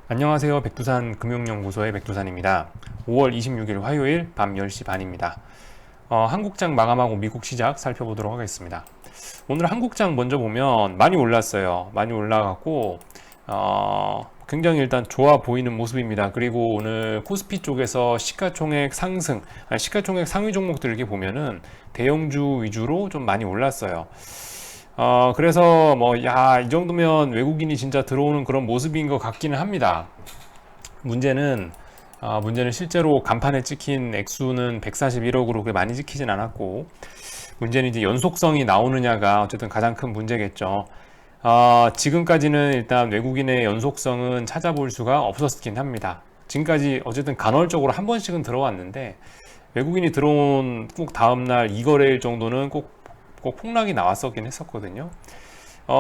안녕하세요. 백두산 금융연구소의 백두산입니다. 5월 26일 화요일 밤 10시 반입니다. 한국장 마감하고 미국 시작 살펴보도록 하겠습니다. 오늘 한국장 먼저 보면 많이 올랐어요. 많이 올라갔고 굉장히 일단 좋아 보이는 모습입니다. 그리고 오늘 코스피 쪽에서 시가총액 상승, 시가총액 상위 종목들 이렇게 보면은 대형주 위주로 좀 많이 올랐어요. 그래서 이 정도면 외국인이 진짜 들어오는 그런 모습인 것 같기는 합니다. 문제는, 문제는 실제로 간판에 찍힌 액수는 141억으로 그렇게 많이 찍히진 않았고, 문제는 이제 연속성이 나오느냐가 어쨌든 가장 큰 문제겠죠. 지금까지는 일단 외국인의 연속성은 찾아볼 수가 없었긴 합니다. 지금까지 어쨌든 간헐적으로 한 번씩은 들어왔는데, 외국인이 들어온 꼭 다음날 2거래일 정도는 꼭 폭락이 나왔었긴 했었거든요.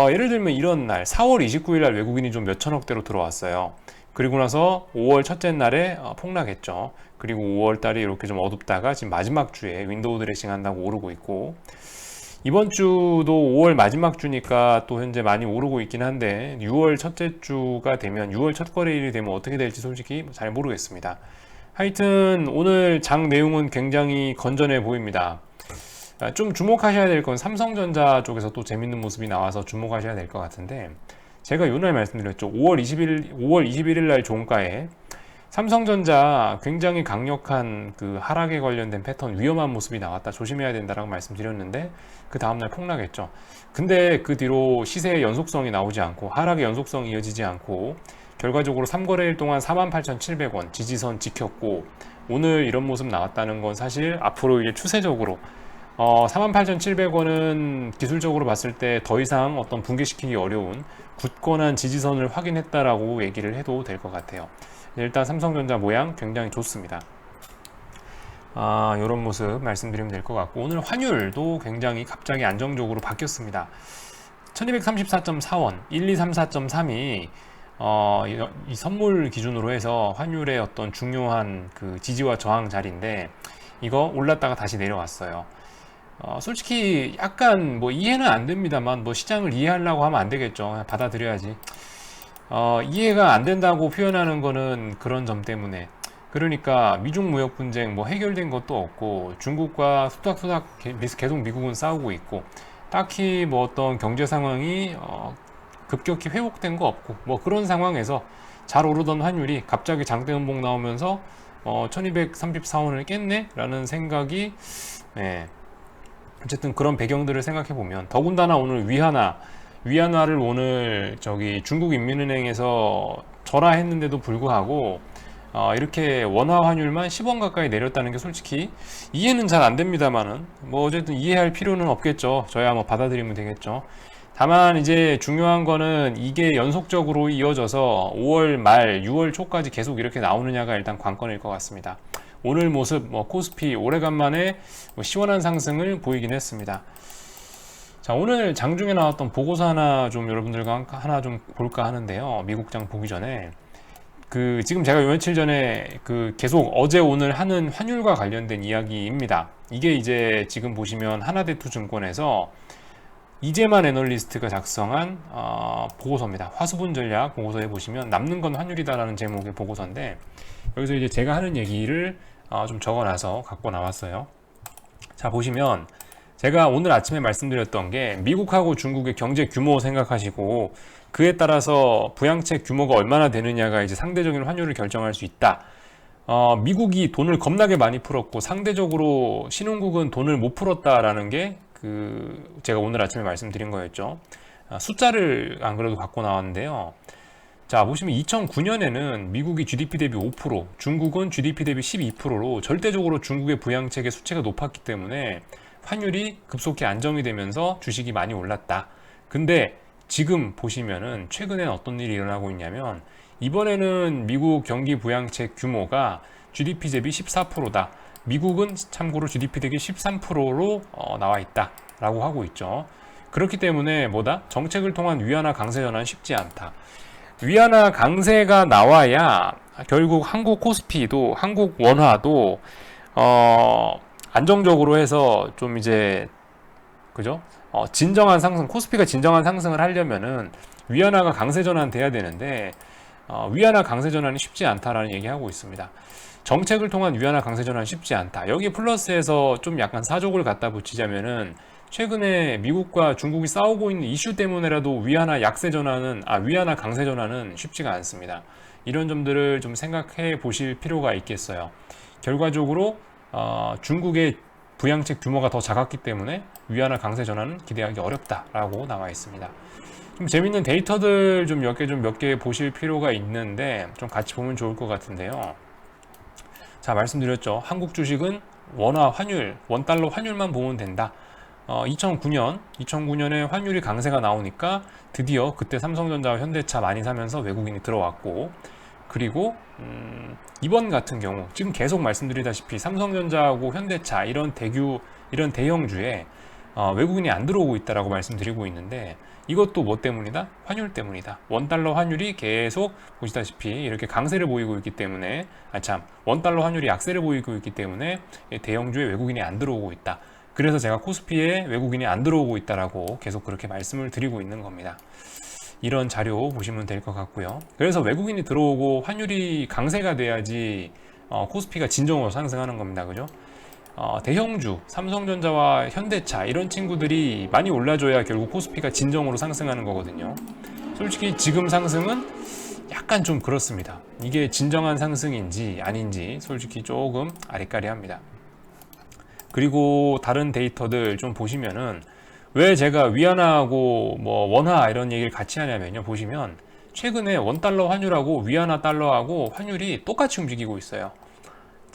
예를 들면 이런 날 4월 29일 날 외국인이 좀 몇천억대로 들어왔어요. 그리고 나서 5월 첫째 날에 폭락했죠. 그리고 5월 달이 이렇게 좀 어둡다가 지금 마지막 주에 윈도우 드레싱 한다고 오르고 있고, 이번 주도 5월 마지막 주니까 또 현재 많이 오르고 있긴 한데 6월 첫째 주가 되면 6월 첫 거래일이 되면 어떻게 될지 솔직히 잘 모르겠습니다. 하여튼 오늘 장 내용은 굉장히 건전해 보입니다. 좀 주목하셔야 될 건 삼성전자 쪽에서 또 재밌는 모습이 나와서 주목하셔야 될 것 같은데, 제가 요날 말씀드렸죠. 5월 21일 날 종가에 삼성전자 굉장히 강력한 그 하락에 관련된 패턴, 위험한 모습이 나왔다, 조심해야 된다라고 말씀드렸는데, 그 다음날 폭락했죠. 근데 그 뒤로 시세의 연속성이 나오지 않고 하락의 연속성이 이어지지 않고 결과적으로 3거래일 동안 48,700원 지지선 지켰고, 오늘 이런 모습 나왔다는 건 사실 앞으로 이제 추세적으로 48,700원은 기술적으로 봤을 때 더 이상 어떤 붕괴시키기 어려운 굳건한 지지선을 확인했다라고 얘기를 해도 될 것 같아요. 일단 삼성전자 모양 굉장히 좋습니다. 이런 모습 말씀드리면 될 것 같고, 오늘 환율도 굉장히 갑자기 안정적으로 바뀌었습니다. 1234.4원, 1234.3이 이 선물 기준으로 해서 환율의 어떤 중요한 그 지지와 저항 자리인데, 이거 올랐다가 다시 내려왔어요. 솔직히 약간 이해는 안 됩니다만, 시장을 이해하려고 하면 안 되겠죠. 받아들여야지. 이해가 안 된다고 표현하는 거는 그런 점 때문에, 그러니까 미중 무역 분쟁 해결된 것도 없고, 중국과 수닥수닥 계속 미국은 싸우고 있고, 딱히 어떤 경제 상황이 급격히 회복된 거 없고, 그런 상황에서 잘 오르던 환율이 갑자기 장대 음봉 나오면서 1234원을 깼네 라는 생각이, 어쨌든 그런 배경들을 생각해 보면, 더군다나 오늘 위안화를 오늘 중국인민은행에서 절하했는데도 불구하고 이렇게 원화 환율만 10원 가까이 내렸다는 게 솔직히 이해는 잘 안 됩니다만은, 어쨌든 이해할 필요는 없겠죠. 저야 받아들이면 되겠죠. 다만 이제 중요한 거는 이게 연속적으로 이어져서 5월 말 6월 초까지 계속 이렇게 나오느냐가 일단 관건일 것 같습니다. 오늘 모습 코스피 오래간만에 시원한 상승을 보이긴 했습니다. 자, 오늘 장중에 나왔던 보고서 하나 좀 여러분들과 하나 좀 볼까 하는데요. 미국장 보기 전에 지금 제가 며칠 전에 계속 어제 오늘 하는 환율과 관련된 이야기입니다. 이게 이제 지금 보시면 하나대투증권에서 이재만 애널리스트가 작성한 보고서입니다. 화수분 전략 보고서에 보시면 남는 건 환율이다라는 제목의 보고서인데, 여기서 이제 제가 하는 얘기를 좀 적어놔서 갖고 나왔어요. 자, 보시면 제가 오늘 아침에 말씀드렸던 게, 미국하고 중국의 경제 규모 생각하시고 그에 따라서 부양책 규모가 얼마나 되느냐가 이제 상대적인 환율을 결정할 수 있다. 미국이 돈을 겁나게 많이 풀었고 상대적으로 신흥국은 돈을 못 풀었다라는 게 제가 오늘 아침에 말씀드린 거였죠. 숫자를 안 그래도 갖고 나왔는데요. 자, 보시면 2009년에는 미국이 GDP 대비 5%, 중국은 GDP 대비 12%로 절대적으로 중국의 부양책의 수치가 높았기 때문에 환율이 급속히 안정이 되면서 주식이 많이 올랐다. 근데 지금 보시면은 최근엔 어떤 일이 일어나고 있냐면, 이번에는 미국 경기 부양책 규모가 GDP 대비 14%다. 미국은 참고로 GDP 대비 13%로 나와 있다 라고 하고 있죠. 그렇기 때문에 정책을 통한 위안화 강세 전환은 쉽지 않다. 위안화 강세가 나와야 결국 한국 코스피도 한국 원화도 안정적으로 해서 좀 이제 그죠? 진정한 상승, 코스피가 진정한 상승을 하려면은 위안화가 강세 전환돼야 되는데, 위안화 강세 전환이 쉽지 않다라는 얘기하고 있습니다. 정책을 통한 위안화 강세 전환이 쉽지 않다. 여기 플러스에서 좀 약간 사족을 갖다 붙이자면은 최근에 미국과 중국이 싸우고 있는 이슈 때문에라도 위안화 강세 전환은 쉽지가 않습니다. 이런 점들을 좀 생각해 보실 필요가 있겠어요. 결과적으로 중국의 부양책 규모가 더 작았기 때문에 위안화 강세 전환은 기대하기 어렵다라고 나와 있습니다. 좀 재밌는 데이터들 좀 몇 개 보실 필요가 있는데 좀 같이 보면 좋을 것 같은데요. 자, 말씀드렸죠. 한국 주식은 원달러 환율만 보면 된다. 2009년에 환율이 강세가 나오니까 드디어 그때 삼성전자와 현대차 많이 사면서 외국인이 들어왔고, 그리고 이번 같은 경우 지금 계속 말씀드리다시피 삼성전자하고 현대차 이런 대형주에 외국인이 안 들어오고 있다라고 말씀드리고 있는데, 이것도 뭐 때문이다? 환율 때문이다. 원달러 환율이 계속 보시다시피 이렇게 강세를 보이고 있기 때문에, 원달러 환율이 약세를 보이고 있기 때문에 대형주에 외국인이 안 들어오고 있다. 그래서 제가 코스피에 외국인이 안 들어오고 있다라고 계속 그렇게 말씀을 드리고 있는 겁니다. 이런 자료 보시면 될 것 같고요. 그래서 외국인이 들어오고 환율이 강세가 돼야지 코스피가 진정으로 상승하는 겁니다. 그죠? 대형주, 삼성전자와 현대차 이런 친구들이 많이 올라줘야 결국 코스피가 진정으로 상승하는 거거든요. 솔직히 지금 상승은 약간 좀 그렇습니다. 이게 진정한 상승인지 아닌지 솔직히 조금 아리까리합니다. 그리고 다른 데이터들 좀 보시면은 왜 제가 위안화하고 뭐 원화 이런 얘기를 같이 하냐면요. 보시면 최근에 원달러 환율하고 위안화 달러하고 환율이 똑같이 움직이고 있어요.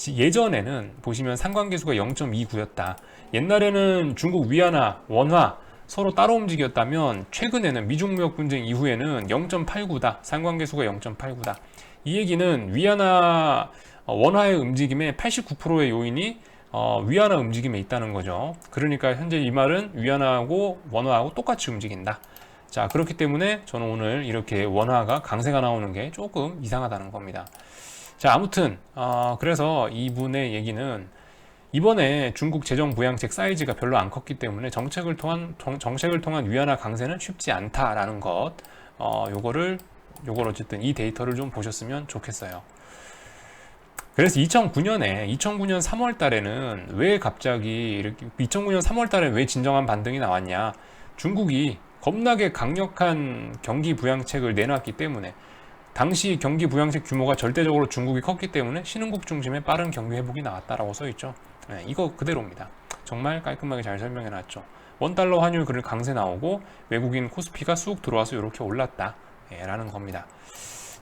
예전에는 보시면 상관계수가 0.29였다. 옛날에는 중국 위안화, 원화 서로 따로 움직였다면 최근에는 미중 무역 분쟁 이후에는 0.89다. 상관계수가 0.89다. 이 얘기는 원화의 움직임의 89%의 요인이 위안화 움직임에 있다는 거죠. 그러니까 현재 이 말은 위안화하고 원화하고 똑같이 움직인다. 자, 그렇기 때문에 저는 오늘 이렇게 원화가 강세가 나오는 게 조금 이상하다는 겁니다. 자, 아무튼 그래서 이분의 얘기는 이번에 중국 재정 부양책 사이즈가 별로 안 컸기 때문에 정책을 통한 위안화 강세는 쉽지 않다라는 것, 요걸 어쨌든 이 데이터를 좀 보셨으면 좋겠어요. 그래서 2009년 3월 달에는 왜 갑자기 2009년 3월 달에 왜 진정한 반등이 나왔냐? 중국이 겁나게 강력한 경기 부양책을 내놨기 때문에, 당시 경기 부양책 규모가 절대적으로 중국이 컸기 때문에 신흥국 중심의 빠른 경기 회복이 나왔다라고 써 있죠. 네, 이거 그대로입니다. 정말 깔끔하게 잘 설명해 놨죠. 원달러 환율 강세 나오고 외국인 코스피가 쑥 들어와서 이렇게 올랐다, 라는 겁니다.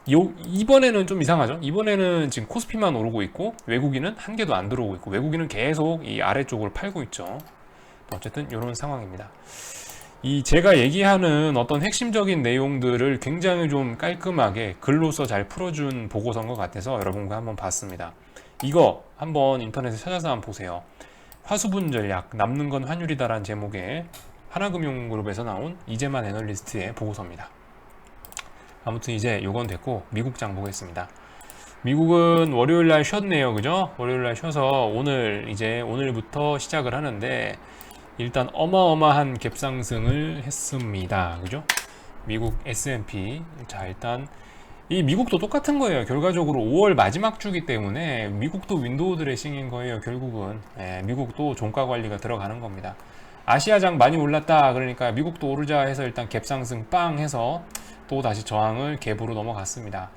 이번에는 좀 이상하죠. 이번에는 지금 코스피만 오르고 있고 외국인은 한 개도 안 들어오고 있고 외국인은 계속 이 아래쪽을 팔고 있죠. 어쨌든 이런 상황입니다. 제가 얘기하는 어떤 핵심적인 내용들을 굉장히 좀 깔끔하게 글로써 잘 풀어준 보고서인 것 같아서 여러분과 한번 봤습니다. 이거 한번 인터넷에 찾아서 한번 보세요. 화수분 전략, 남는 건 환율이다라는 제목의 하나금융그룹에서 나온 이재만 애널리스트의 보고서입니다. 아무튼 이제 요건 됐고 미국장 보겠습니다. 미국은 월요일날 쉬었네요. 그죠? 월요일날 쉬어서 오늘부터 시작을 하는데 일단 어마어마한 갭상승을 했습니다. 그죠? 미국 S&P. 자, 일단 이 미국도 똑같은 거예요. 결과적으로 5월 마지막 주기 때문에 미국도 윈도우 드레싱인 거예요. 결국은 미국도 종가 관리가 들어가는 겁니다. 아시아장 많이 올랐다 그러니까 미국도 오르자 해서 일단 갭상승 빵 해서 또 다시 저항을 갭으로 넘어갔습니다.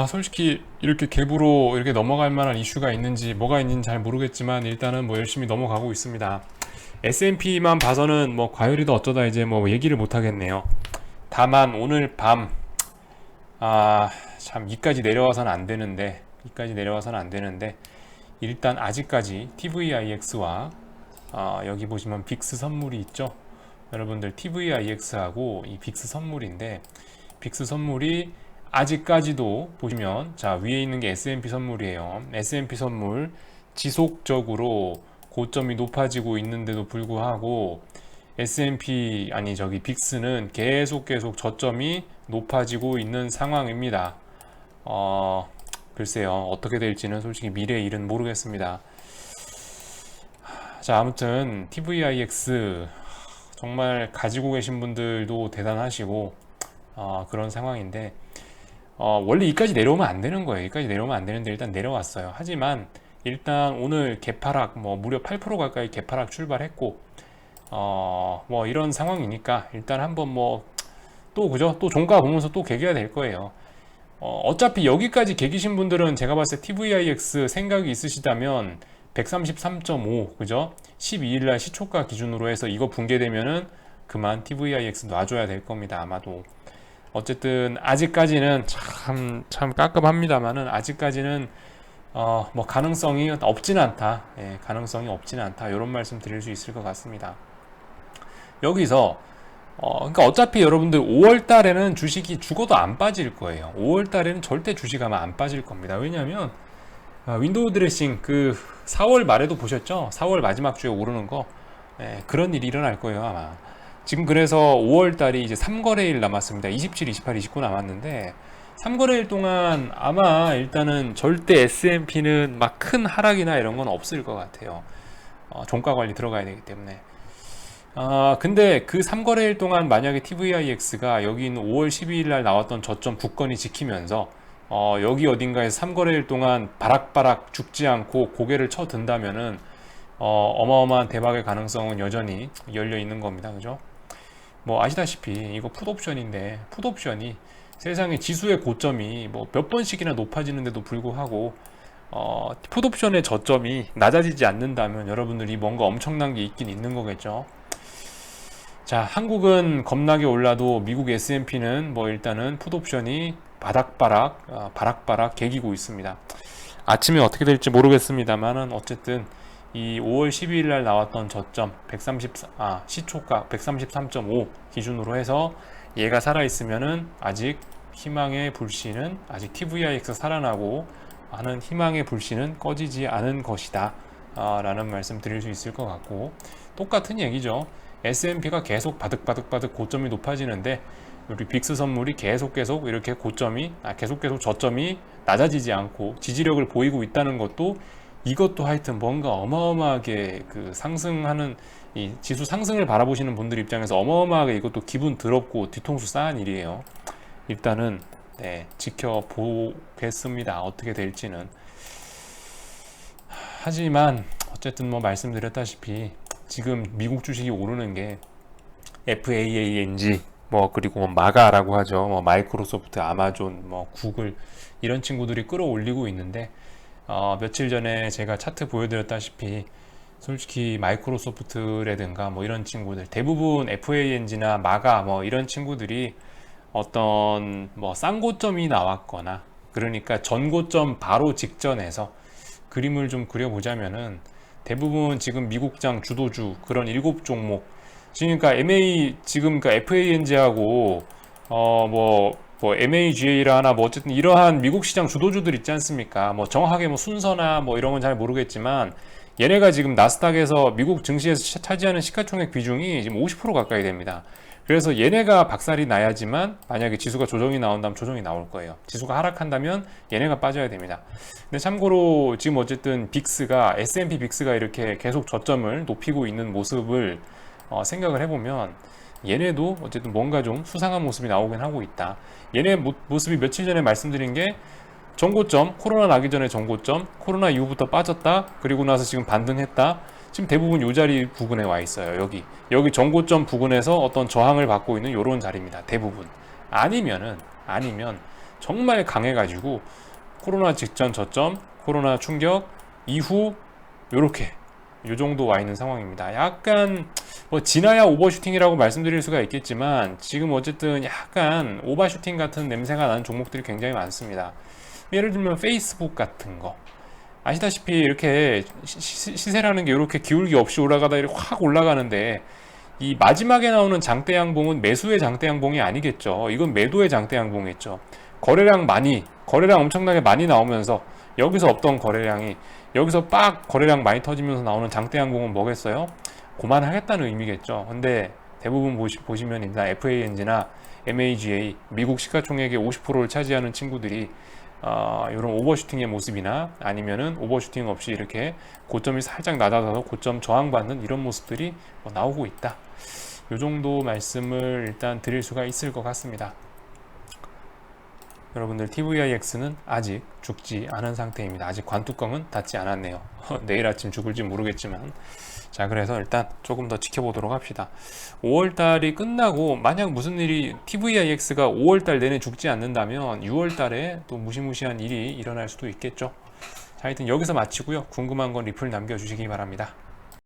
솔직히 이렇게 갭으로 이렇게 넘어갈 만한 이슈가 있는지 뭐가 있는지 잘 모르겠지만 일단은 뭐 열심히 넘어가고 있습니다. S&P만 봐서는 뭐 과열이다 어쩌다 이제 뭐 얘기를 못 하겠네요. 다만 오늘 밤 참 이까지 내려와서는 안 되는데 일단 아직까지 TVIX와 여기 보시면 빅스 선물이 있죠. 여러분들 TVIX하고 이 빅스 선물인데 빅스 선물이 아직까지도 보시면 자 위에 있는 게 S&P 선물이에요. S&P 선물 지속적으로 고점이 높아지고 있는데도 불구하고 빅스는 계속 저점이 높아지고 있는 상황입니다. 글쎄요 어떻게 될지는 솔직히 미래의 일은 모르겠습니다. 자, 아무튼 TVIX 정말 가지고 계신 분들도 대단하시고 그런 상황인데 원래 이까지 내려오면 안 되는 거예요. 이까지 내려오면 안 되는데 일단 내려왔어요. 하지만 일단 오늘 개파락 뭐 무려 8% 가까이 개파락 출발했고 뭐 이런 상황이니까 일단 한번 뭐 또 그죠? 또 종가 보면서 또 개겨야 될 거예요. 어차피 여기까지 개기신 분들은 제가 봤을 때 TVIX 생각이 있으시다면 133.5 그죠? 12일날 시초가 기준으로 해서 이거 붕괴되면은 그만 TVIX 놔줘야 될 겁니다. 아마도. 어쨌든 아직까지는 참 깝깝합니다만은 아직까지는 뭐 가능성이 없지는 않다. 예, 가능성이 없지는 않다. 이런 말씀 드릴 수 있을 것 같습니다. 여기서 그러니까 어차피 여러분들 5월 달에는 주식이 죽어도 안 빠질 거예요. 5월 달에는 절대 주식 아마 안 빠질 겁니다. 왜냐하면 윈도우 드레싱 그 4월 말에도 보셨죠? 4월 마지막 주에 오르는 거 그런 일이 일어날 거예요 아마. 지금 그래서 5월 달이 이제 3거래일 남았습니다. 27, 28, 29 남았는데 3거래일 동안 아마 일단은 절대 S&P는 막 큰 하락이나 이런 건 없을 것 같아요. 종가 관리 들어가야 되기 때문에. 근데 그 3거래일 동안 만약에 TVIX가 여기 있는 5월 12일 날 나왔던 저점 굳건히 지키면서 여기 어딘가에서 3거래일 동안 바락바락 죽지 않고 고개를 쳐 든다면은 어마어마한 대박의 가능성은 여전히 열려 있는 겁니다. 그죠? 뭐 아시다시피 이거 풋옵션인데 풋옵션이 세상에 지수의 고점이 뭐 몇 번씩이나 높아지는데도 불구하고 풋옵션의 저점이 낮아지지 않는다면 여러분들이 뭔가 엄청난 게 있긴 있는 거겠죠. 자, 한국은 겁나게 올라도 미국 S&P는 뭐 일단은 풋옵션이 바락바락 개기고 있습니다. 아침에 어떻게 될지 모르겠습니다만은 어쨌든 이 5월 12일 날 나왔던 저점 시초가 133.5 기준으로 해서 얘가 살아있으면은 아직 희망의 불씨는 아직 TVIX 살아나고 하는 희망의 불씨는 꺼지지 않은 것이다 라는 말씀 드릴 수 있을 것 같고, 똑같은 얘기죠. S&P가 계속 바득바득 고점이 높아지는데 우리 빅스 선물이 계속 이렇게 고점이 계속 저점이 낮아지지 않고 지지력을 보이고 있다는 것도, 이것도 하여튼 뭔가 어마어마하게 그 상승하는 이 지수 상승을 바라보시는 분들 입장에서 어마어마하게 이것도 기분 더럽고 뒤통수 싸한 일이에요. 일단은 지켜보겠습니다. 어떻게 될지는. 하지만 어쨌든 뭐 말씀드렸다시피 지금 미국 주식이 오르는 게 FAANG 뭐 그리고 뭐 마가라고 하죠. 뭐 마이크로소프트, 아마존, 뭐 구글 이런 친구들이 끌어올리고 있는데 며칠 전에 제가 차트 보여드렸다시피 솔직히 마이크로소프트라든가 뭐 이런 친구들 대부분 FANG나 마가 뭐 이런 친구들이 어떤 뭐 쌍고점이 나왔거나 그러니까 전고점 바로 직전에서 그림을 좀 그려보자면은 대부분 지금 미국장 주도주 그런 7종목 그러니까 지금 그 FANG하고 뭐 MAGA라 하나 뭐 어쨌든 이러한 미국 시장 주도주들 있지 않습니까? 뭐 정확하게 뭐 순서나 뭐 이런 건 잘 모르겠지만 얘네가 지금 나스닥에서 미국 증시에서 차지하는 시가총액 비중이 지금 50% 가까이 됩니다. 그래서 얘네가 박살이 나야지만 만약에 지수가 조정이 나온다면 조정이 나올 거예요. 지수가 하락한다면 얘네가 빠져야 됩니다. 근데 참고로 지금 어쨌든 S&P 빅스가 이렇게 계속 저점을 높이고 있는 모습을 생각을 해보면 얘네도 어쨌든 뭔가 좀 수상한 모습이 나오긴 하고 있다. 얘네 모습이 며칠 전에 말씀드린 게 전고점, 코로나 나기 전에 전고점, 코로나 이후부터 빠졌다, 그리고 나서 지금 반등했다. 지금 대부분 이 자리 부근에 와 있어요. 여기 전고점 부근에서 어떤 저항을 받고 있는 이런 자리입니다. 대부분. 아니면 정말 강해가지고 코로나 직전 저점, 코로나 충격 이후 요렇게 요 정도 와 있는 상황입니다. 약간 뭐 지나야 오버슈팅이라고 말씀드릴 수가 있겠지만 지금 어쨌든 약간 오버슈팅 같은 냄새가 나는 종목들이 굉장히 많습니다. 예를 들면 페이스북 같은 거 아시다시피 이렇게 시세라는 게 이렇게 기울기 없이 올라가다 이렇게 확 올라가는데 이 마지막에 나오는 장대 양봉은 매수의 장대 양봉이 아니겠죠. 이건 매도의 장대 양봉이겠죠. 거래량 엄청나게 많이 나오면서 여기서 없던 거래량이 여기서 거래량 많이 터지면서 나오는 장대 양봉은 뭐겠어요? 그만하겠다는 의미겠죠. 근데 대부분 보시면 일단 FANG나 MAGA 미국 시가총액의 50%를 차지하는 친구들이 이런 오버슈팅의 모습이나 아니면은 오버슈팅 없이 이렇게 고점이 살짝 낮아져서 고점 저항받는 이런 모습들이 나오고 있다. 이 정도 말씀을 일단 드릴 수가 있을 것 같습니다. 여러분들 TVIX는 아직 죽지 않은 상태입니다. 아직 관뚜껑은 닫지 않았네요. 내일 아침 죽을지 모르겠지만, 자, 그래서 일단 조금 더 지켜보도록 합시다. 5월달이 끝나고 만약 무슨 일이 TVIX가 5월달 내내 죽지 않는다면 6월달에 또 무시무시한 일이 일어날 수도 있겠죠. 자, 하여튼 여기서 마치고요. 궁금한 건 리플 남겨주시기 바랍니다.